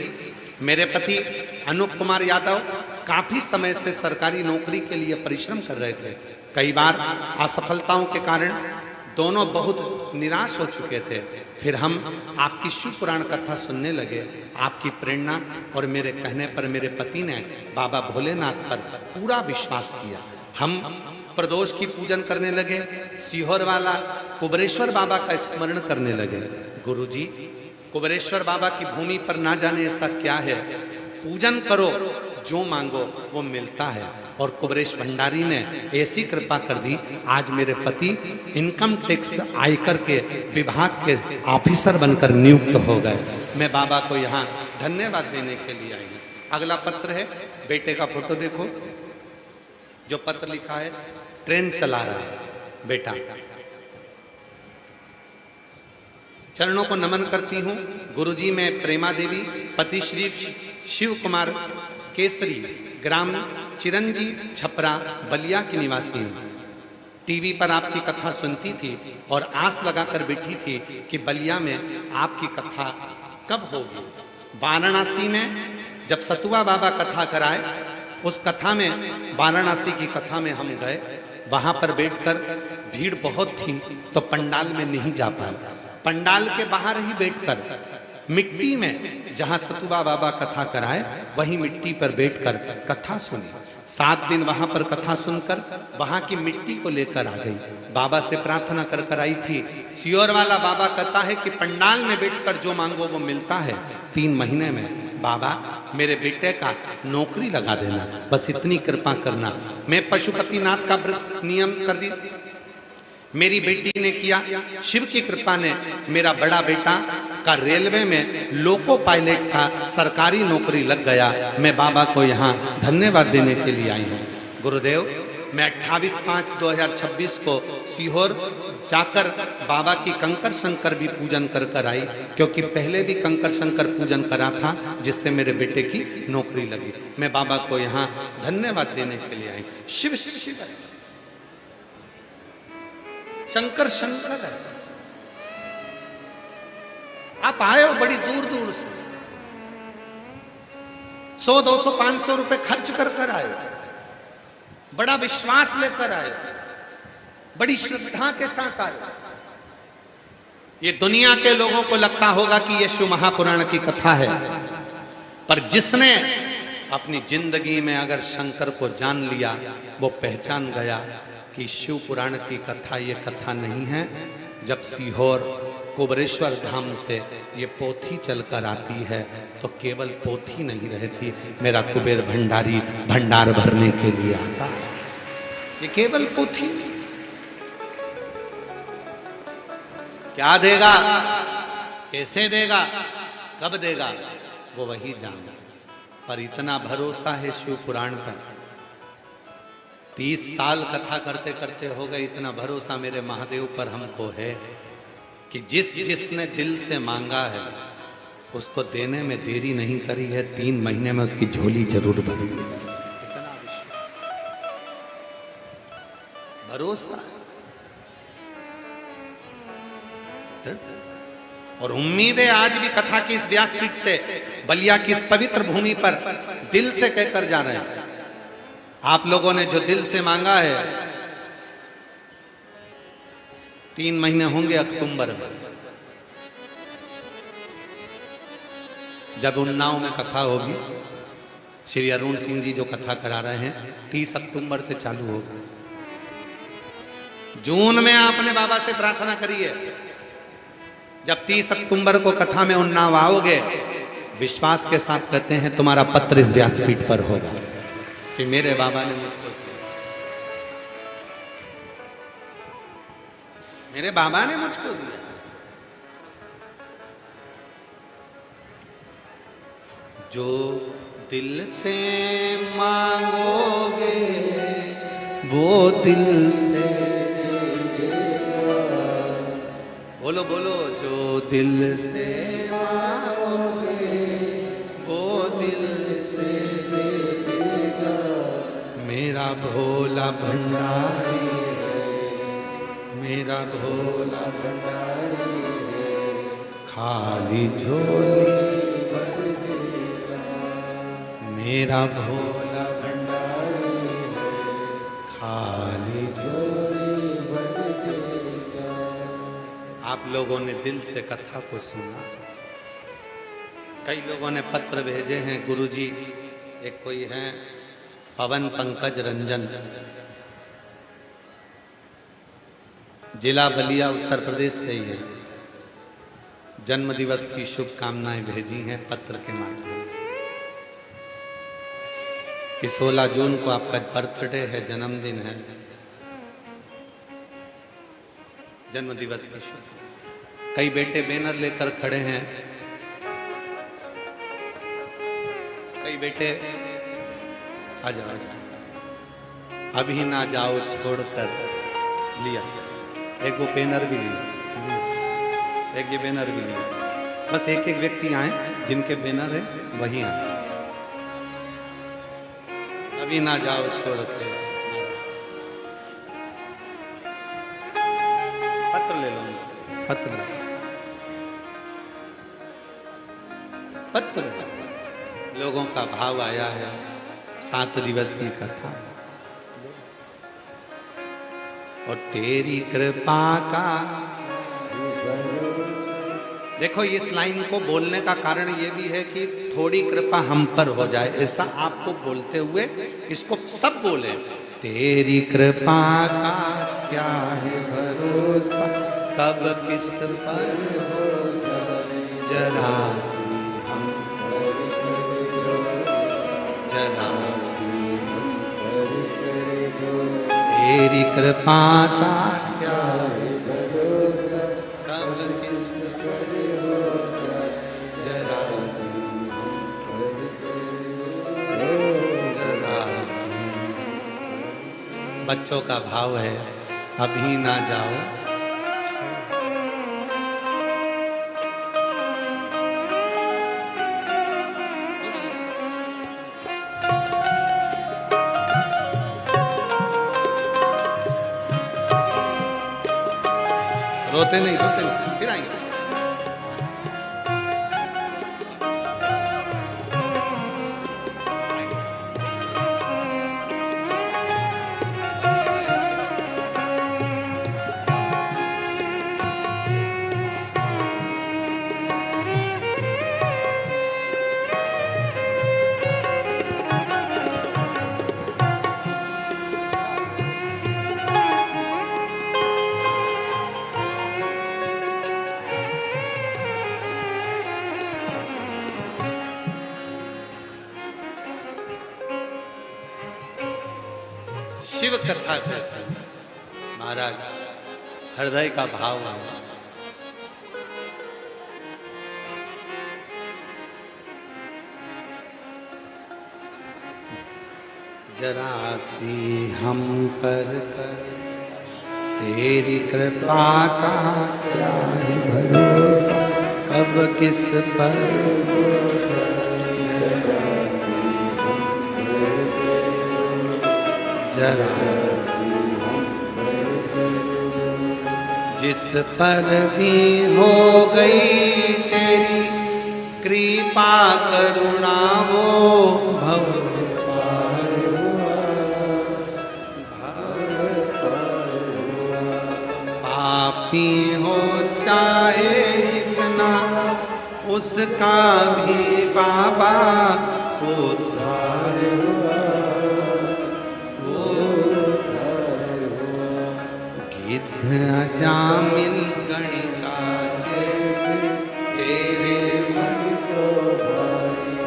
मेरे पति अनूप कुमार यादव काफी समय से सरकारी नौकरी के लिए परिश्रम कर रहे थे। कई बार असफलताओं के कारण दोनों बहुत निराश हो चुके थे। फिर हम आपकी शिव पुराण कथा सुनने लगे। आपकी प्रेरणा और मेरे कहने पर मेरे पति ने बाबा भोलेनाथ पर पूरा विश्वास किया। हम प्रदोष की पूजन करने लगे, सीहोर वाला कुबरेश्वर बाबा का स्मरण करने लगे। गुरुजी, कुबरेश्वर बाबा की भूमि पर ना जाने ऐसा क्या है, पूजन करो, जो मांगो वो मिलता है। और कुबरेश भंडारी ने ऐसी कृपा कर दी, आज मेरे पति इनकम टैक्स आयकर के विभाग के ऑफिसर बनकर नियुक्त हो गए। मैं बाबा को यहाँ धन्यवाद देने के लिए आई हूँ। अगला पत्र है, बेटे का फोटो देखो। जो पत्र लिखा है, ट्रेन चला रहा है बेटा। चरणों को नमन करती हूँ। गुरुजी मैं प्रेमा देवी, पति श्री शिव कुमार केसरी, ग्राम चिरंजी, छपरा, बलिया की निवासी हूँ। टीवी पर आपकी कथा सुनती थी और आस लगाकर बैठी थी कि बलिया में आपकी कथा कब होगी। वाराणसी में जब सतुआ बाबा कथा कराए, उस कथा में, वाराणसी की कथा में हम गए, वहां पर बैठकर भीड़ बहुत थी तो पंडाल में नहीं जा पाए। पंडाल के बाहर ही बैठकर मिट्टी में, जहां सतुआ बाबा कथा कराए वही मिट्टी पर बैठकर कथा सुनी। 7 दिन वहां पर कथा सुनकर वहां की मिट्टी को लेकर आ गई। बाबा से प्रार्थना कर आई थी। सियोर वाला बाबा कहता है कि पंडाल में बैठकर जो मांगो वो मिलता है। 3 महीने में बाबा मेरे बेटे का नौकरी लगा देना, बस इतनी कृपा करना। मैं पशुपतिनाथ का व्रत नियम कर दी, मेरी बेटी ने किया। शिव की कृपा ने मेरा बड़ा बेटा का रेलवे में लोको पायलट का सरकारी नौकरी लग गया। मैं बाबा को यहाँ धन्यवाद देने के लिए आई हूँ। गुरुदेव, मैं 28/5/2026 को सीहोर जाकर बाबा की कंकर शंकर भी पूजन कर आई, क्योंकि पहले भी कंकर शंकर पूजन करा था जिससे मेरे बेटे की नौकरी लगी। मैं बाबा को यहाँ धन्यवाद देने के लिए आई। शिव शिव शंकर शंकर है। आप आए हो बड़ी दूर दूर से, 100, 200, 500 रुपए खर्च कर आए, बड़ा विश्वास लेकर आए, बड़ी श्रद्धा के साथ आए। ये दुनिया के लोगों को लगता होगा कि ये शिव महापुराण की कथा है, पर जिसने अपनी जिंदगी में अगर शंकर को जान लिया, वो पहचान गया कि शिव पुराण की कथा ये कथा नहीं है। जब सीहोर कुबरेश्वर धाम से ये पोथी चलकर आती है तो केवल पोथी नहीं रहती, मेरा कुबेर भंडारी भंडार भरने के लिए आता है। ये केवल पोथी क्या देगा, कैसे देगा, कब देगा, वो वही जाने। पर इतना भरोसा है शिव पुराण पर। 30 साल कथा करते करते हो गए, इतना भरोसा मेरे महादेव पर हमको है कि जिसने दिल से मांगा है उसको देने में देरी नहीं करी है। 3 महीने में उसकी झोली जरूर भरी है। इतना विश्वास, भरोसा और उम्मीद है। आज भी कथा की इस व्यासपीठ से, बलिया की इस पवित्र भूमि पर दिल से कहकर जा रहे हैं, आप लोगों ने जो दिल से मांगा है, 3 महीने होंगे अक्टूबर में, जब उन्नाव में कथा होगी। श्री अरुण सिंह जी जो कथा करा रहे हैं, 30 अक्टूबर से चालू होगा। जून में आपने बाबा से प्रार्थना करी है, जब 30 अक्टूबर को कथा में उन्नाव आओगे, विश्वास के साथ कहते हैं तुम्हारा पत्र इस व्यासपीठ पर होगा कि मेरे बाबा ने मुझको, मेरे बाबा ने मुझको दिया। जो दिल से मांगोगे वो दिल से बोलो बोलो, जो दिल से मांगोगे वो दिल से देगा। मेरा भोला भंडारी, मेरा भोला भंडारी, खाली झोली भर देगा। मेरा भोला भंडारी, खाली झोली भर देगा। आप लोगों ने दिल से कथा को सुना। कई लोगों ने पत्र भेजे हैं, गुरुजी। एक कोई है पवन पंकज रंजन, जिला बलिया उत्तर प्रदेश से ही है। जन्म दिवस की शुभकामनाएं भेजी हैं पत्र के माध्यम से कि 16 जून को आपका बर्थडे है, जन्मदिन है। जन्म दिवस की शुभ। कई बेटे बैनर लेकर खड़े हैं, कई बेटे आ जाओ, आ जाओ, अभी ना जाओ छोड़कर, लिया एक वो बैनर भी लिया। एक ये बैनर भी लिया। बस एक एक व्यक्ति आए जिनके बैनर है वही आए, अभी ना जाओ छोड़ के। पत्र ले लो उनसे, पत्र लोगों का भाव आया है। 7 दिवसीय कथा और तेरी कृपा का। देखो इस लाइन को बोलने का कारण ये भी है कि थोड़ी कृपा हम पर हो जाए, ऐसा आपको बोलते हुए इसको सब बोले। तेरी कृपा का क्या है भरोसा, कब किस पर हो जरा सी हम पर कर, जरा सी हम पर कर। तेरी कृपा का क्या है भरोसा, कब किस पर हो जरा सी हम पर कर, जरा सी। बच्चों का भाव है, अभी ना जाओ। रोते नहीं, फिर आएंगे। शिव कथा कहते हैं महाराज, हृदय का भाव है। जरा सी हम पर कर, तेरी कृपा का क्या है भरोसा, कब किस पर हो जरा। जिस पर भी हो गई तेरी कृपा करुणा, वो भव पार हुआ, पापी हो चाहे जितना, उसका भी बाबा उद्धार हुआ। अजामिल गणिका जैसे तेरे मन को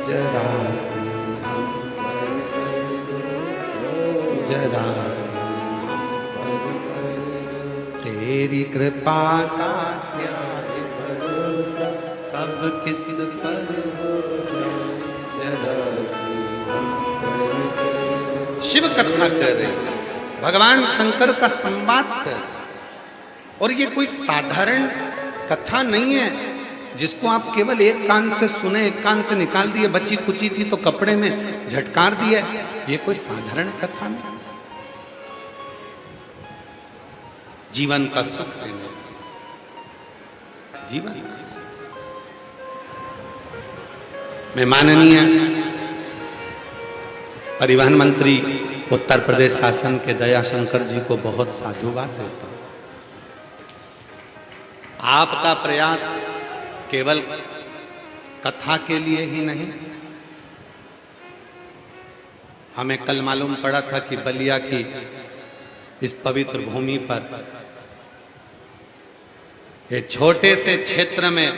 जरा सी हम पर कर, जरा सी हम पर कर। तेरी कृपा का क्या है भरोसा, कब किस पर हो जरा सी हम पर कर। शिव कथा कर रहे, भगवान शंकर का संवाद कर। और ये कोई साधारण कथा नहीं है जिसको आप केवल एक कान से सुने, एक कान से निकाल दिए। बच्ची कुची थी तो कपड़े में झटकार दिया, ये कोई साधारण कथा नहीं। जीवन का सुख देना, जीवन। मैं माननीय परिवहन मंत्री उत्तर प्रदेश शासन के दयाशंकर जी को बहुत साधुवाद देता हूं। आपका प्रयास केवल कथा के लिए ही नहीं, हमें कल मालूम पड़ा था कि बलिया की इस पवित्र भूमि पर, ये छोटे से क्षेत्र में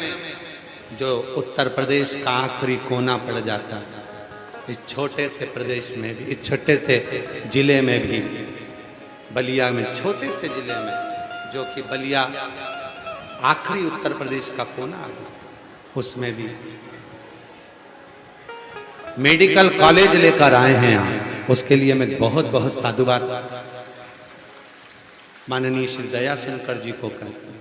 जो उत्तर प्रदेश का आखिरी कोना पड़ जाता है, इस छोटे से प्रदेश में भी, इस छोटे से जिले में भी, बलिया में, छोटे से जिले में, जो कि बलिया आखिरी उत्तर प्रदेश का कोना आ गया, उसमें भी मेडिकल कॉलेज लेकर आए हैं आप। उसके लिए मैं बहुत बहुत साधुवाद माननीय श्री दयाशंकर जी को कहता हूं।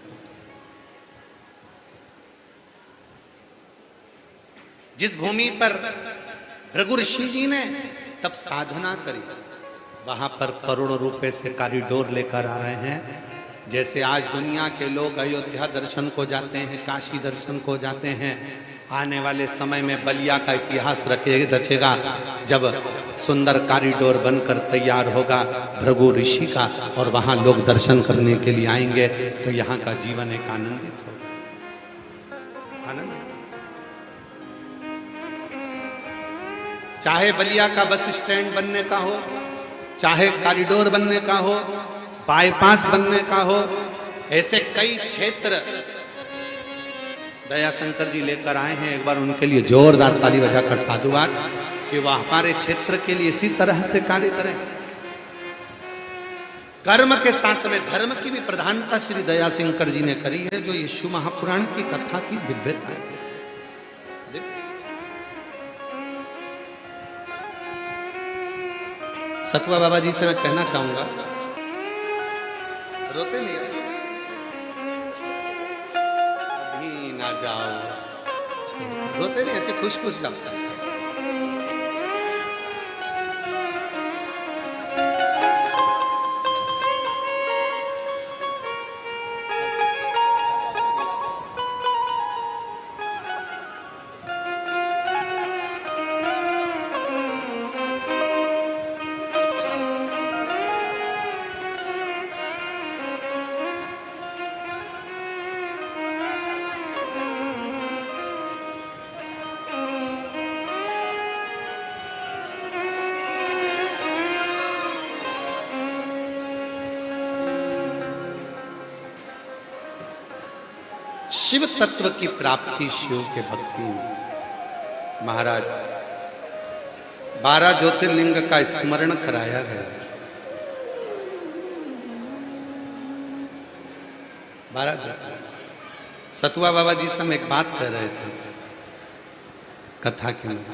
जिस भूमि पर भृगु ऋषि जी ने तब साधना करी, वहां पर करोड़ों रुपए से कॉरिडोर लेकर आ रहे हैं। जैसे आज दुनिया के लोग अयोध्या दर्शन को जाते हैं, काशी दर्शन को जाते हैं, आने वाले समय में बलिया का इतिहास रचेगा जब सुंदर कॉरिडोर बनकर तैयार होगा भृगु ऋषि का, और वहां लोग दर्शन करने के लिए आएंगे, तो यहाँ का जीवन एक आनंदित होगा, आनंदित। चाहे बलिया का बस स्टैंड बनने का हो, चाहे कॉरिडोर बनने का हो, बाईपास बनने का हो, ऐसे कई क्षेत्र दयाशंकर जी लेकर आए हैं। एक बार उनके लिए जोरदार ताली बजाकर साधुवाद कि वह हमारे क्षेत्र के लिए इसी तरह से कार्य करें। कर्म के साथ में धर्म की भी प्रधानता श्री दयाशंकर जी ने करी है, जो यीशु महापुराण की कथा की दिव्यता है। सतुआ बाबा जी से मैं कहना चाहूंगा, रोते नहीं अभी ना जाओ, रोते नहीं, ऐसे खुश खुश जाता है। शिव तत्व की प्राप्ति शिव के भक्ति में महाराज 12 ज्योतिर्लिंग का स्मरण कराया गया। 12 ज्योतिर्लिंग। सतुआ बाबा जी से हम एक बात कह रहे थे कथा के में,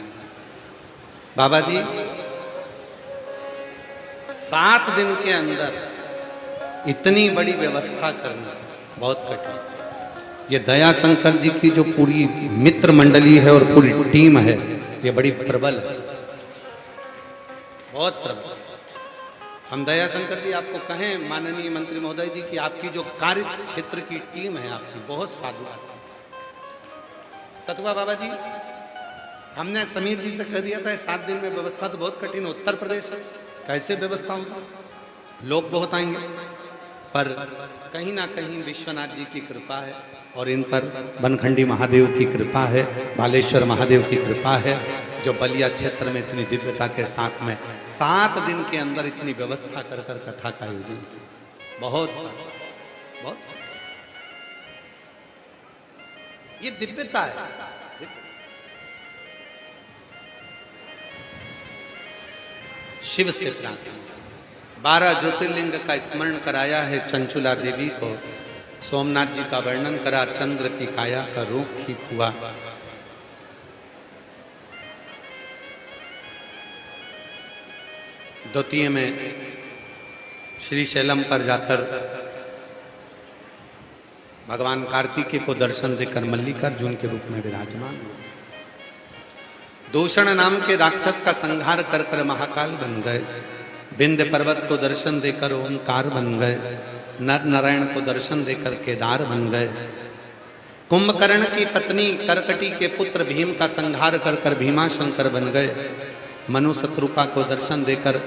बाबा जी 7 दिन के अंदर इतनी बड़ी व्यवस्था करना बहुत कठिन। ये दयाशंकर जी की जो पूरी मित्र मंडली है और पूरी टीम है, ये बड़ी प्रबल है, बहुत प्रबल। हम दयाशंकर जी आपको कहें माननीय मंत्री महोदय जी कि आपकी जो कार्य क्षेत्र की टीम है आपकी बहुत साधु। सतुआ बाबा जी, हमने समीर जी से कह दिया था 7 दिन में व्यवस्था तो बहुत कठिन, उत्तर प्रदेश है, कैसे व्यवस्था होगी, लोग बहुत आएंगे, पर कहीं ना कहीं विश्वनाथ जी की कृपा है और इन पर बनखंडी महादेव की कृपा है, बालेश्वर महादेव की कृपा है, जो बलिया क्षेत्र में इतनी दिव्यता के साथ में 7 दिन के अंदर इतनी व्यवस्था कर कर कथा का आयोजन किया। बहुत बहुत ये दिव्यता है। शिव से प्रार्थना, 12 ज्योतिर्लिंग का स्मरण कराया है चंचुला देवी को, सोमनाथ जी का वर्णन करा, चंद्र की काया का रूप ठीक हुआ। द्वितीय में श्री शैलम पर जाकर भगवान कार्तिकेय को दर्शन देकर मल्लिकार्जुन के रूप में विराजमान हुआ। दूषण नाम के राक्षस का संहार कर कर महाकाल बन गए। विंध्य पर्वत को दर्शन देकर ओंकार बन गए। नर नारायण को दर्शन देकर केदार बन गए। कुंभकर्ण की पत्नी करकटी के पुत्र भीम का संहार कर कर भीमा शंकर बन गए। मनु शत्रुपा को दर्शन देकर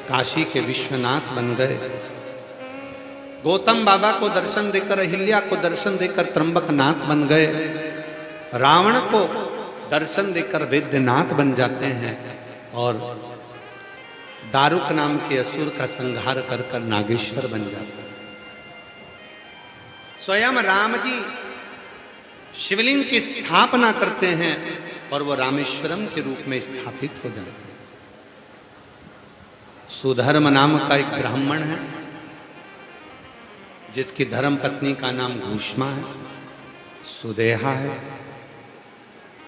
काशी के विश्वनाथ बन गए। गौतम बाबा को दर्शन देकर, अहिल्या को दर्शन देकर त्र्यंबकनाथ बन गए। रावण को दर्शन देकर वैद्यनाथ बन जाते हैं और दारुक नाम के असुर का संहार कर कर नागेश्वर बन जाते हैं। स्वयं राम जी शिवलिंग की स्थापना करते हैं और वो रामेश्वरम के रूप में स्थापित हो जाते हैं। सुधर्म नाम का एक ब्राह्मण है जिसकी धर्म पत्नी का नाम घूष्मा है, सुदेहा है।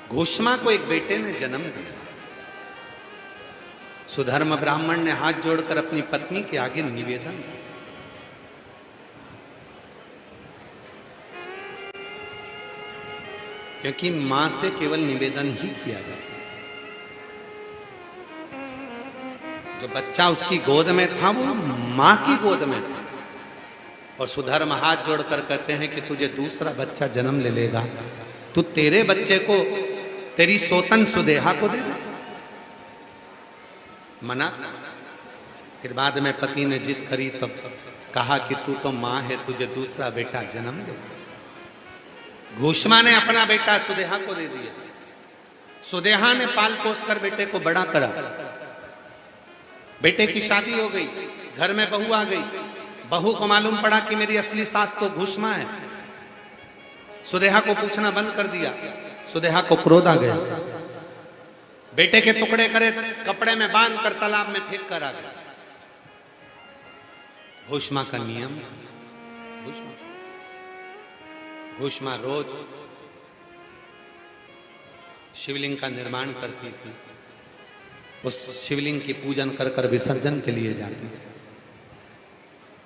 घूष्मा को एक बेटे ने जन्म दिया। सुधर्म ब्राह्मण ने हाथ जोड़कर अपनी पत्नी के आगे निवेदन किया, क्योंकि मां से केवल निवेदन ही किया जा सकता। जो बच्चा उसकी गोद में था वो मां की गोद में था, और सुधर्म हाथ जोड़कर कहते हैं कि तुझे दूसरा बच्चा जन्म ले लेगा, तू तेरे बच्चे को तेरी सोतन सुदेहा को दे दे। मना। फिर बाद में पति ने जिद करी तब कहा कि तू तो मां है, तुझे दूसरा बेटा जन्म दे। घूष्मा ने अपना बेटा सुदेहा को दे दिया। सुदेहा ने पाल पोस कर बेटे को बड़ा करा। बेटे की शादी हो गई, घर में बहू आ गई। बहू को मालूम पड़ा कि मेरी असली सास तो घूष्मा है। सुदेहा को पूछना बंद कर दिया। सुदेहा को क्रोध आ गया। बेटे के टुकड़े करे कपड़े में बांध कर तालाब में फेंक कर आ गया। घूष्मा का नियम। घूष्मा रोज शिवलिंग का निर्माण करती थी। उस शिवलिंग की पूजन कर कर विसर्जन के लिए जाती थी।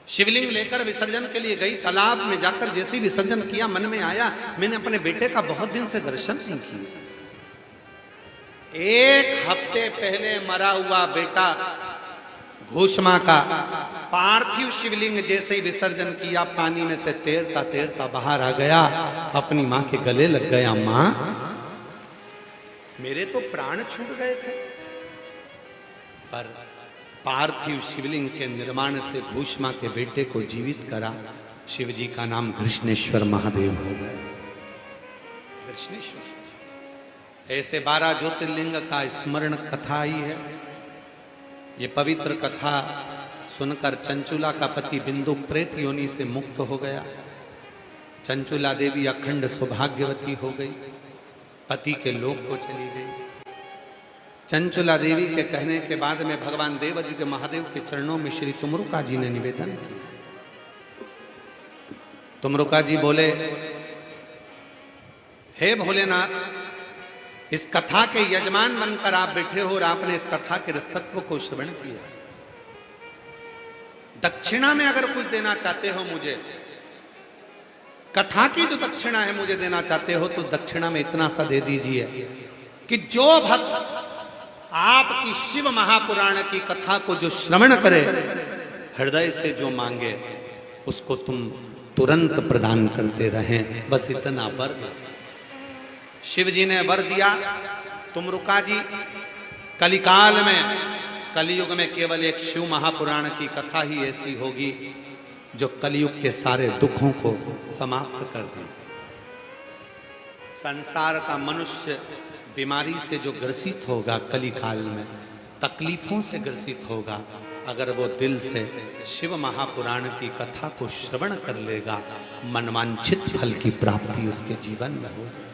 शिवलिंग लेकर विसर्जन के लिए गई। तालाब में जाकर जैसे विसर्जन किया, मन में आया मैंने अपने बेटे का बहुत दिन से दर्शन नहीं किया। 1 हफ्ते पहले मरा हुआ बेटा घूष्मा का पार्थिव शिवलिंग जैसे ही विसर्जन किया, पानी में से तैरता तैरता बाहर आ गया, अपनी मां के गले लग गया। मां, मेरे तो प्राण छूट गए थे। पर पार्थिव शिवलिंग के निर्माण से घूष्मा के बेटे को जीवित करा। शिव जी का नाम कृष्णेश्वर महादेव हो गए। कृष्णेश्वर। ऐसे 12 ज्योतिर्लिंग का स्मरण कथा ही है। ये पवित्र कथा सुनकर चंचुला का पति बिंदु प्रेत योनि से मुक्त हो गया। चंचुला देवी अखंड सौभाग्यवती हो गई, पति के लोक को चली गई। चंचुला देवी के कहने के बाद में भगवान देवादिदेव महादेव के चरणों में श्री तुमरुका जी ने निवेदन किया। तुमरुका जी बोले, हे भोलेनाथ, इस कथा के यजमान बनकर आप बैठे हो और आपने इस कथा के रसतत्व को श्रवण किया। दक्षिणा में अगर कुछ देना चाहते हो मुझे, कथा की जो दक्षिणा है मुझे देना चाहते हो, तो दक्षिणा में इतना सा दे दीजिए कि जो भक्त आपकी शिव महापुराण की कथा को जो श्रवण करे, हृदय से जो मांगे उसको तुम तुरंत प्रदान करते रहें। बस इतना वर। शिव जी ने वर दिया। तुमरुका जी, कलिकाल में, कलयुग में केवल एक शिव महापुराण की कथा ही ऐसी होगी जो कलयुग के सारे दुखों को समाप्त कर दे। संसार का मनुष्य बीमारी से जो ग्रसित होगा, कलिकाल में तकलीफों से ग्रसित होगा, अगर वो दिल से शिव महापुराण की कथा को श्रवण कर लेगा, मनवांछित फल की प्राप्ति उसके जीवन में हो जाए।